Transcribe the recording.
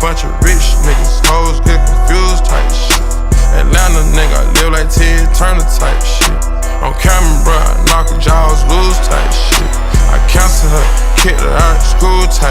bunch of rich niggas, hoes get confused type shit. Atlanta nigga, live like Ted Turner type shit. On camera, bro, knock her jaws loose type shit. I cancel her, kicked her out of school type